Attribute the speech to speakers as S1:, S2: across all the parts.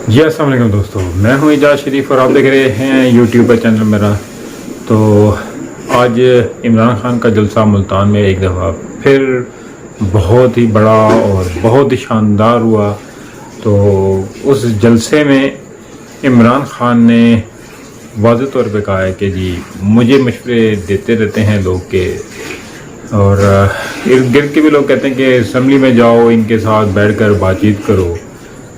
S1: جی السلام علیکم دوستو، میں ہوں اعجاز شریف اور آپ دیکھ رہے ہیں یوٹیوب پر چینل میرا۔ تو آج عمران خان کا جلسہ ملتان میں ایک دفعہ پھر بہت ہی بڑا اور بہت ہی شاندار ہوا۔ تو اس جلسے میں عمران خان نے واضح طور پہ کہا ہے کہ جی مجھے مشورے دیتے رہتے ہیں لوگ کے، اور ارد گرد کے بھی لوگ کہتے ہیں کہ اسمبلی میں جاؤ، ان کے ساتھ بیٹھ کر بات چیت کرو۔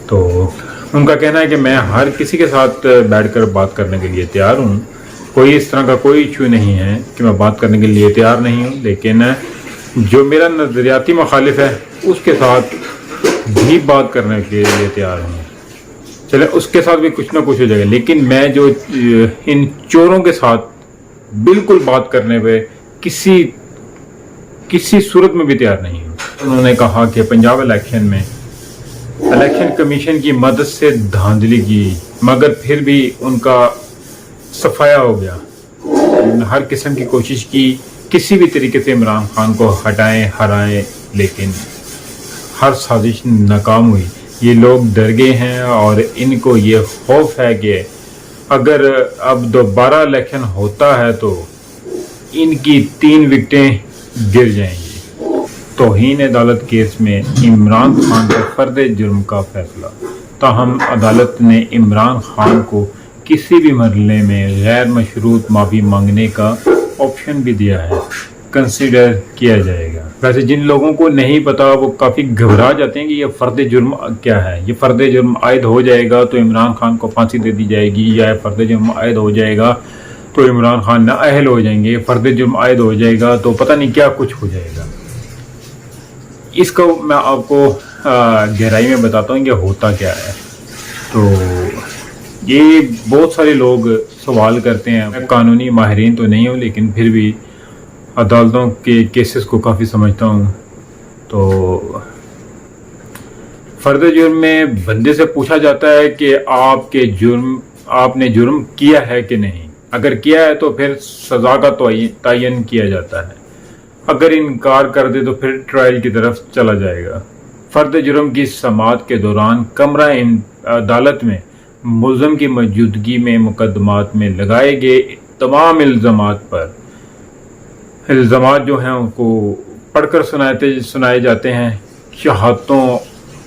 S1: تو ان کا کہنا ہے کہ میں ہر کسی کے ساتھ بیٹھ کر بات کرنے کے لیے تیار ہوں، کوئی اس طرح کا کوئی ایشو نہیں ہے کہ میں بات کرنے کے لیے تیار نہیں ہوں، لیکن جو میرا نظریاتی مخالف ہے اس کے ساتھ بھی بات کرنے کے لیے تیار ہوں۔ چلے اس کے ساتھ بھی کچھ نہ کچھ ہو جائے گا، لیکن میں جو ان چوروں کے ساتھ بالکل بات کرنے پہ کسی صورت میں بھی تیار نہیں ہوں۔ انہوں نے کہا کہ پنجاب الیکشن کمیشن کی مدد سے دھاندلی کی، مگر پھر بھی ان کا صفایا ہو گیا۔ ہر قسم کی کوشش کی کسی بھی طریقے سے عمران خان کو ہٹائیں ہرائیں، لیکن ہر سازش ناکام ہوئی۔ یہ لوگ ڈر گئے ہیں اور ان کو یہ خوف ہے کہ اگر اب دوبارہ الیکشن ہوتا ہے تو ان کی 3 وکٹیں گر جائیں گی۔ توہین عدالت کیس میں عمران خان پر فرد جرم کا فیصلہ، تاہم عدالت نے عمران خان کو کسی بھی مرحلے میں غیر مشروط معافی مانگنے کا آپشن بھی دیا ہے، کنسیڈر کیا جائے گا۔ ویسے جن لوگوں کو نہیں پتا وہ کافی گھبرا جاتے ہیں کہ یہ فرد جرم کیا ہے۔ یہ فرد جرم عائد ہو جائے گا تو عمران خان کو پھانسی دے دی جائے گی، یا فرد جرم عائد ہو جائے گا تو عمران خان نااہل ہو جائیں گے، فرد جرم عائد ہو جائے گا تو پتہ نہیں کیا کچھ ہو جائے گا۔ اس کو میں آپ کو گہرائی میں بتاتا ہوں کہ ہوتا کیا ہے۔ تو یہ بہت سارے لوگ سوال کرتے ہیں، میں قانونی ماہرین تو نہیں ہوں لیکن پھر بھی عدالتوں کے کیسز کو کافی سمجھتا ہوں۔ تو فرد جرم میں بندے سے پوچھا جاتا ہے کہ آپ نے جرم کیا ہے کہ نہیں۔ اگر کیا ہے تو پھر سزا کا تعین کیا جاتا ہے، اگر انکار کر دے تو پھر ٹرائل کی طرف چلا جائے گا۔ فرد جرم کی سماعت کے دوران کمرہ عدالت میں ملزم کی موجودگی میں مقدمات میں لگائے گئے تمام الزامات جو ہیں ان کو پڑھ کر سنائے جاتے ہیں۔ شہادتوں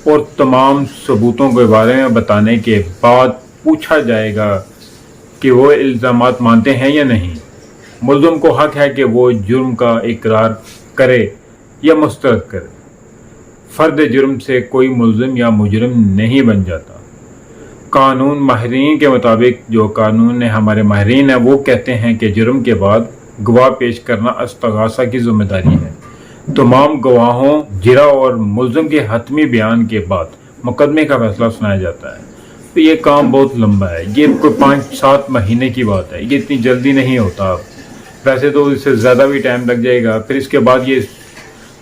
S1: اور تمام ثبوتوں کے بارے میں بتانے کے بعد پوچھا جائے گا کہ وہ الزامات مانتے ہیں یا نہیں۔ ملزم کو حق ہے کہ وہ جرم کا اقرار کرے یا مسترد کرے۔ فرد جرم سے کوئی ملزم یا مجرم نہیں بن جاتا۔ قانون ماہرین کے مطابق، جو قانون نے ہمارے ماہرین ہیں وہ کہتے ہیں کہ جرم کے بعد گواہ پیش کرنا استغاثہ کی ذمہ داری ہے۔ تمام گواہوں، جرح اور ملزم کے حتمی بیان کے بعد مقدمے کا فیصلہ سنایا جاتا ہے۔ تو یہ کام بہت لمبا ہے، یہ کوئی 5-7 مہینے کی بات ہے، یہ اتنی جلدی نہیں ہوتا۔ ویسے تو اس سے زیادہ بھی ٹائم لگ جائے گا، پھر اس کے بعد یہ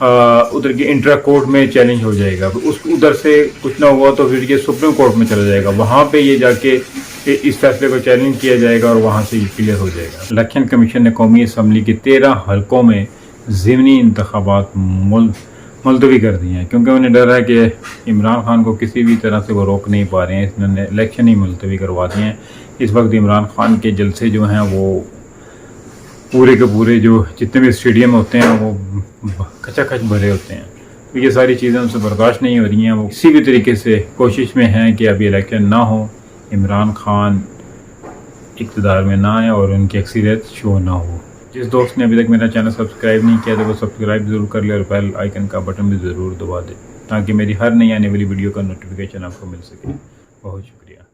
S1: ادھر کی انٹرا کورٹ میں چیلنج ہو جائے گا، ادھر سے کچھ نہ ہوا تو پھر یہ سپریم کورٹ میں چلا جائے گا، وہاں پہ یہ جا کے اس فیصلے کو چیلنج کیا جائے گا اور وہاں سے یہ کلیئر ہو جائے گا۔ الیکشن کمیشن نے قومی اسمبلی کے 13 حلقوں میں ضمنی انتخابات ملتوی کر دی ہیں، کیونکہ انہیں ڈر ہے کہ عمران خان کو کسی بھی طرح سے وہ روک نہیں پا رہے ہیں، انہوں نے الیکشن ہی ملتوی کروا دیے ہیں۔ اس وقت عمران خان کے جلسے جو ہیں وہ پورے کے پورے جو جتنے بھی اسٹیڈیم ہوتے ہیں وہ کھچا کھچ بھرے ہوتے ہیں۔ تو یہ ساری چیزیں ان سے برداشت نہیں ہو رہی ہیں، وہ کسی بھی طریقے سے کوشش میں ہیں کہ ابھی الیکشن نہ ہو، عمران خان اقتدار میں نہ آئے اور ان کی اکثریت شو نہ ہو۔ جس دوست نے ابھی تک میرا چینل سبسکرائب نہیں کیا تو وہ سبسکرائب ضرور کر لے اور بیل آئیکن کا بٹن بھی ضرور دبا دے، تاکہ میری ہر نئی آنے والی ویڈیو کا نوٹیفیکیشن آپ کو مل سکے۔ بہت شکریہ۔